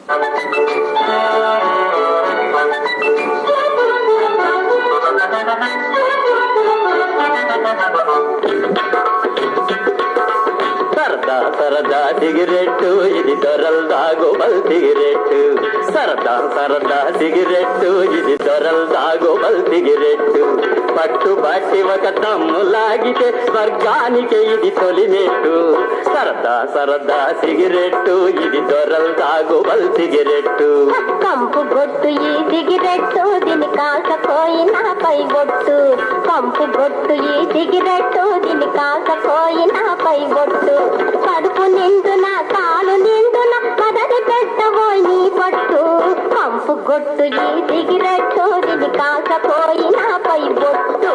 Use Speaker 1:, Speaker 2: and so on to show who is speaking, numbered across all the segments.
Speaker 1: సరదా సరదా సిగరెట్టు ఇది దొరల్ దాగోబల్ సిగరెట్టు. సరదా సరదా సిగరెట్టు ఇది దొరల్ దాగోబల్ సిగరెట్టు. పట్టు పట్టి ఒక తమ్ము లాగితే స్వర్గానికి ఇది తొలిమెట్టు. సరదా సరదా సిగరెట్టు ఇది దొరల్ దాగోబల్ సిగరెట్టు.
Speaker 2: కంపు గొట్టు ఈ సిగరెట్టు దీని కాకపోయినా పై బొట్టు. కంపు గొట్టు ఈ సిగరెట్టు దీని కాకపోయినా పై బొట్టు. కడుపు నిండున కాలు నిండున పదది పెట్టబోయి నీ పట్టు. కంపు గొట్టు ఈ సిగరెట్టు దీని కాకపోయినా పై బొట్టు.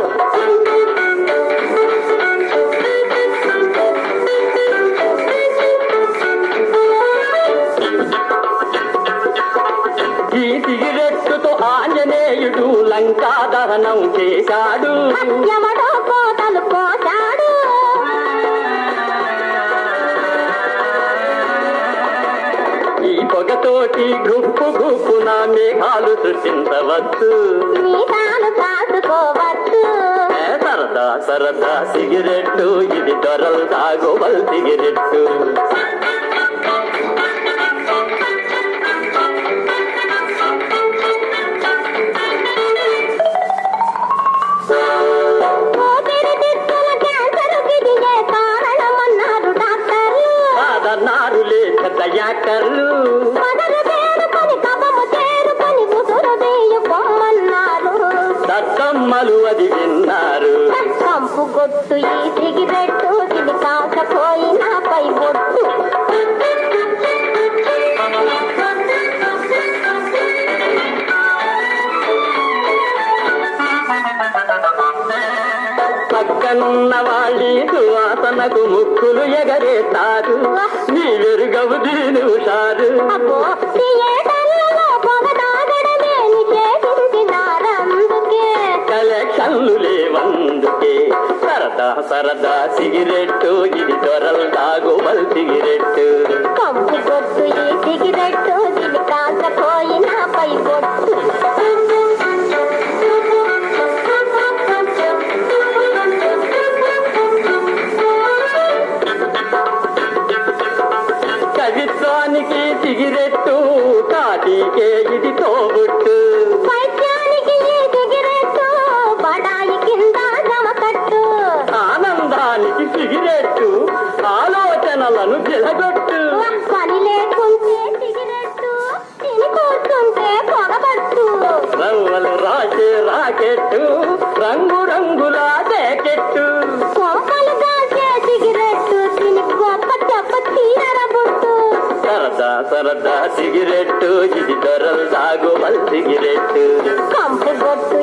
Speaker 1: ఈ సిగరెట్టుతో ఆంజనేయుడు లంకా దహనం చేశాడు.
Speaker 2: ఎవడో కోతలు కోశాడు.
Speaker 1: ఈ పొగతోటి గుప్పు గుప్పున మేఘాలు సృష్టించవచ్చు.
Speaker 2: నీతాను కాసుకోవచ్చు.
Speaker 1: సరదా సరదా సిగరెట్టు ఇది దొరల్ దాగోబల్ సిగరెట్టు. కాదన్నారులే డాక్టర్లు. దత్తమ్మలు అది విన్నారు.
Speaker 2: కంపు గొట్టు ఈ సిగరెట్టు ఇది కాకపోయినా పై బొట్టు.
Speaker 1: పక్కనున్న వాళ్ళి సువాసనకు ముక్కులు ఎగరేస్తారు. నీ వెరుగవు దీని హుషారు. కలెక్షన్లు లేవందుకే. సరదా సరదా సిగరెట్టు ఇది దొరల్ దాగోబల్ సిగరెట్టు.
Speaker 2: కంపు గొట్టు ఈ సిగరెట్టు ఇది కాకపోయినా పై బొట్టు.
Speaker 1: కవిత్వానికి సిగరెట్టు కాటికే ఇది తోబుట్టు.
Speaker 2: వైద్యానికి ఈ సిగరెట్టు బడాయి కింద జమకట్టు.
Speaker 1: ఆనందానికి సిగరెట్టు ఆలోచనలను చెడగొట్టు.
Speaker 2: పని లేకుంటే సిగరెట్టు తిని కూర్చుంటే పొగబట్టు.
Speaker 1: రవ్వలు రాసే రాకెట్టు రంగు రంగుల జాకెట్టు.
Speaker 2: కొంపలు కాసే సిగరెట్టు తిని గొప్ప చెప్ప తీరబుట్టు.
Speaker 1: సరదా సరదా సిగరెట్టు ఇది దొరల్ దాగోబల్ సిగరెట్టు.
Speaker 2: కంపు గొట్టు